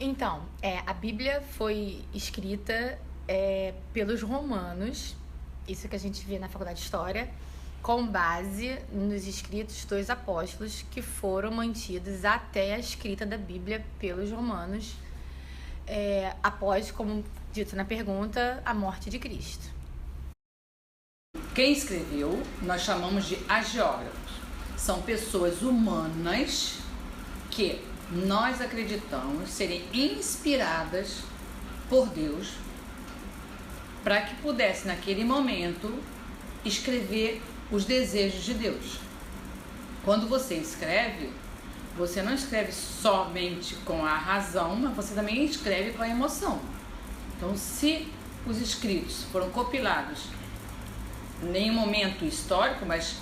Então, a Bíblia foi escrita pelos romanos, isso que a gente vê na faculdade de História, com base nos escritos dos apóstolos que foram mantidos até a escrita da Bíblia pelos romanos, após, como dito na pergunta, a morte de Cristo. Quem escreveu, nós chamamos de hagiógrafos. São pessoas humanas que nós acreditamos serem inspiradas por Deus para que pudesse, naquele momento, escrever os desejos de Deus. Quando você escreve, você não escreve somente com a razão, mas você também escreve com a emoção. Então, se os escritos foram compilados em um momento histórico, mas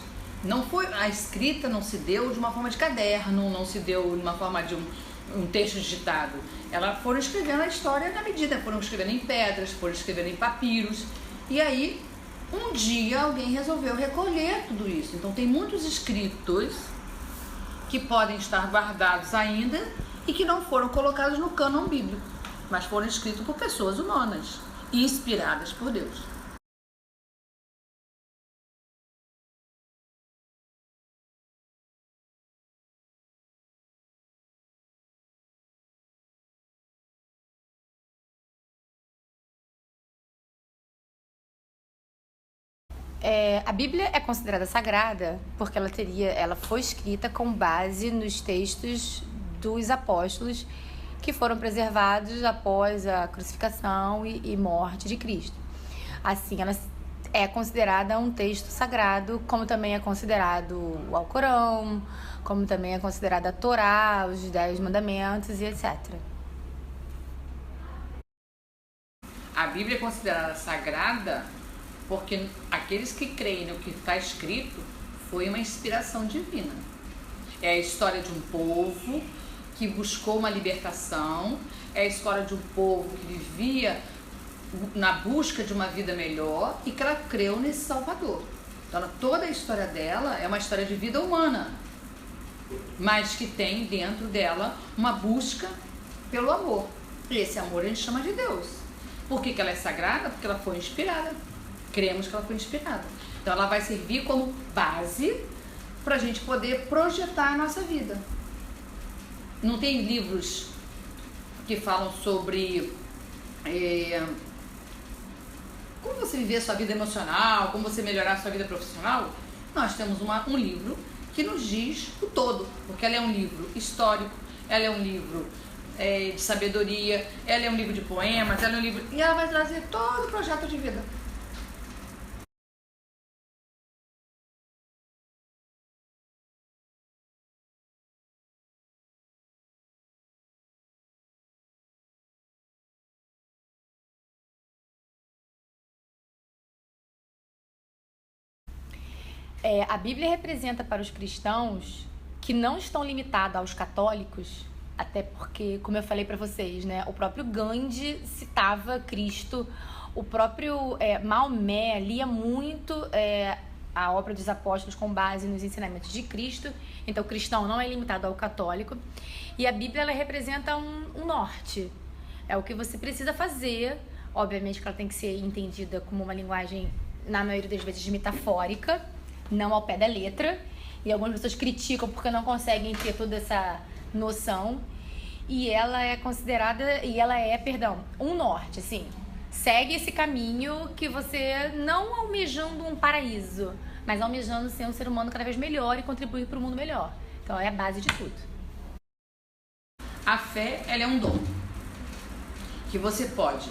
não foi, a escrita não se deu de uma forma de caderno, não se deu de uma forma de um texto digitado. Elas foram escrevendo a história na medida, foram escrevendo em pedras, foram escrevendo em papiros. E aí, um dia, alguém resolveu recolher tudo isso. Então, tem muitos escritos que podem estar guardados ainda e que não foram colocados no cânon bíblico, mas foram escritos por pessoas humanas e inspiradas por Deus. A Bíblia é considerada sagrada porque ela foi escrita com base nos textos dos apóstolos que foram preservados após a crucificação e morte de Cristo. Assim, ela é considerada um texto sagrado, como também é considerado o Alcorão, como também é considerada a Torá, os 10 mandamentos e etc. A Bíblia é considerada sagrada porque aqueles que creem no que está escrito foi uma inspiração divina. É a história de um povo que buscou uma libertação, é a história de um povo que vivia na busca de uma vida melhor e que ela creu nesse Salvador. Então, toda a história dela é uma história de vida humana, mas que tem dentro dela uma busca pelo amor. E esse amor a gente chama de Deus. Por que ela é sagrada? Porque ela foi inspirada. Cremos que ela foi inspirada. Então, ela vai servir como base para a gente poder projetar a nossa vida. Não tem livros que falam sobre como você viver a sua vida emocional, como você melhorar a sua vida profissional? Nós temos um livro que nos diz o todo, porque ela é um livro histórico, ela é um livro de sabedoria, ela é um livro de poemas, ela é um livro... E ela vai trazer todo o projeto de vida. A Bíblia representa para os cristãos que não estão limitados aos católicos, até porque, como eu falei para vocês, né, o próprio Gandhi citava Cristo, o próprio Maomé lia muito a obra dos apóstolos com base nos ensinamentos de Cristo. Então, o cristão não é limitado ao católico. E a Bíblia, ela representa um norte. É o que você precisa fazer. Obviamente que ela tem que ser entendida como uma linguagem, na maioria das vezes, metafórica, não ao pé da letra. E algumas pessoas criticam porque não conseguem ter toda essa noção. E ela é considerada, um norte, assim. Segue esse caminho que você, não almejando um paraíso, mas almejando ser um ser humano cada vez melhor e contribuir para o mundo melhor. Então, é a base de tudo. A fé, ela é um dom que você pode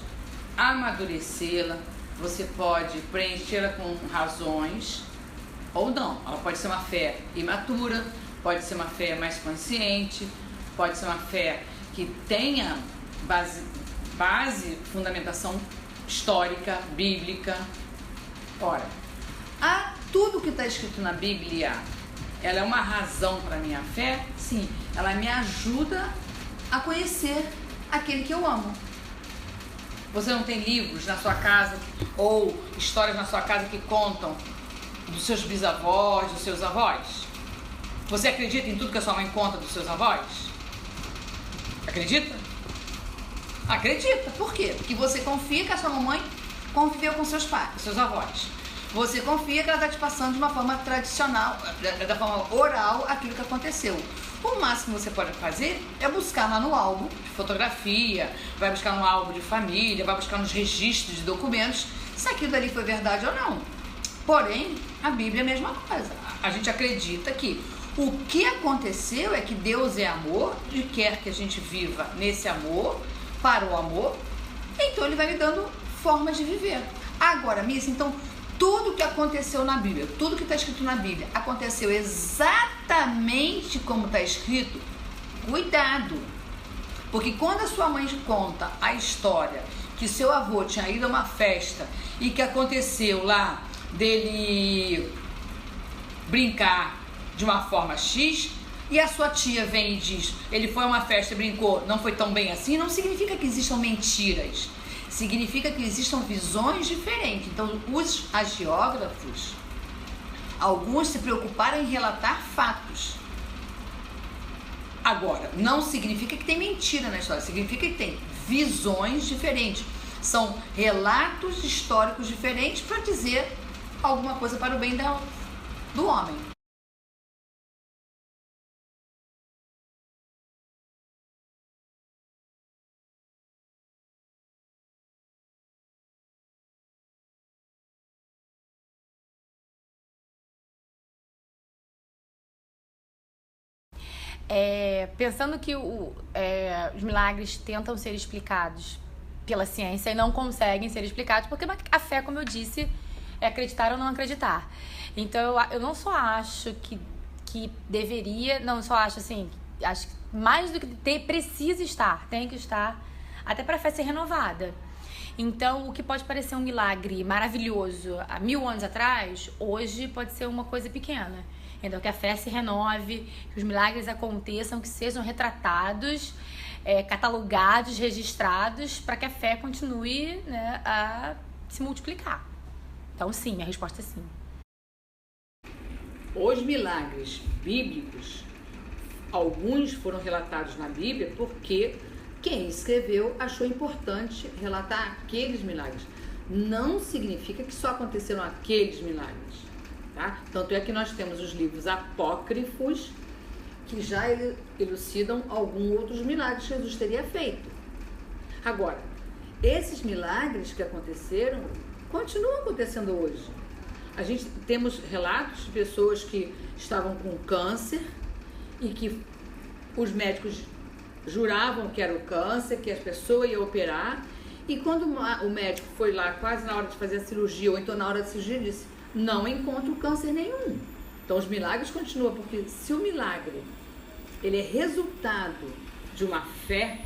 amadurecê-la, você pode preenchê-la com razões ou não. Ela pode ser uma fé imatura, pode ser uma fé mais consciente, pode ser uma fé que tenha base, fundamentação histórica, bíblica. Ora, tudo que está escrito na Bíblia, ela é uma razão para a minha fé? Sim, ela me ajuda a conhecer aquele que eu amo. Você não tem livros na sua casa ou histórias na sua casa que contam dos seus bisavós, dos seus avós? Você acredita em tudo que a sua mãe conta dos seus avós? Acredita? Acredita. Por quê? Porque você confia que a sua mamãe conviveu com seus pais, seus avós. Você confia que ela está te passando de uma forma tradicional, da forma oral, aquilo que aconteceu. O máximo que você pode fazer é buscar lá no álbum de fotografia, vai buscar no álbum de família, vai buscar nos registros de documentos, se aquilo dali foi verdade ou não. Porém, a Bíblia é a mesma coisa. A gente acredita que o que aconteceu é que Deus é amor e quer que a gente viva nesse amor, para o amor, então Ele vai me dando formas de viver. Agora, Miss, então tudo que aconteceu na Bíblia, tudo que está escrito na Bíblia, aconteceu exatamente como está escrito? Cuidado! Porque quando a sua mãe conta a história que seu avô tinha ido a uma festa e que aconteceu lá dele brincar de uma forma X, e a sua tia vem e diz, ele foi a uma festa e brincou, não foi tão bem assim, não significa que existam mentiras. Significa que existam visões diferentes. Então, os agiógrafos, alguns se preocuparam em relatar fatos. Agora, não significa que tem mentira na história, significa que tem visões diferentes. São relatos históricos diferentes para dizer alguma coisa para o bem do homem. Pensando que os milagres tentam ser explicados pela ciência e não conseguem ser explicados, porque a fé, como eu disse, é acreditar ou não acreditar. Então, eu não só acho que deveria, não só acho assim, acho que mais do que precisa estar, tem que estar, até para a fé ser renovada. Então, o que pode parecer um milagre maravilhoso há 1000 anos atrás, hoje pode ser uma coisa pequena. Então, que a fé se renove, que os milagres aconteçam, que sejam retratados, catalogados, registrados, para que a fé continue, né, a se multiplicar. Então, sim, a resposta é sim. Os milagres bíblicos, alguns foram relatados na Bíblia porque quem escreveu achou importante relatar aqueles milagres. Não significa que só aconteceram aqueles milagres. Tá? Tanto é que nós temos os livros apócrifos que já elucidam alguns outros milagres que Jesus teria feito. Agora, esses milagres que aconteceram continuam acontecendo hoje. A gente temos relatos de pessoas que estavam com câncer e que os médicos juravam que era o câncer, que a pessoa ia operar, e quando o médico foi lá quase na hora de fazer a cirurgia, ou então na hora da cirurgia, disse: não encontro câncer nenhum. Então os milagres continuam, porque se o milagre ele é resultado de uma fé,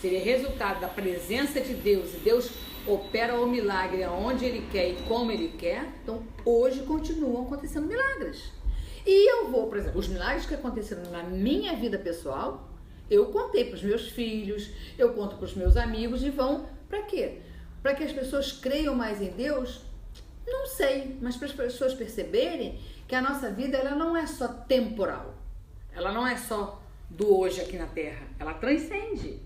se ele é resultado da presença de Deus, e Deus opera o milagre aonde Ele quer e como Ele quer, então hoje continuam acontecendo milagres. E eu vou, por exemplo, os milagres que aconteceram na minha vida pessoal, eu contei para os meus filhos, eu conto para os meus amigos, e vão para quê? Para que as pessoas creiam mais em Deus? Não sei, mas para as pessoas perceberem que a nossa vida ela não é só temporal, ela não é só do hoje aqui na Terra, ela transcende.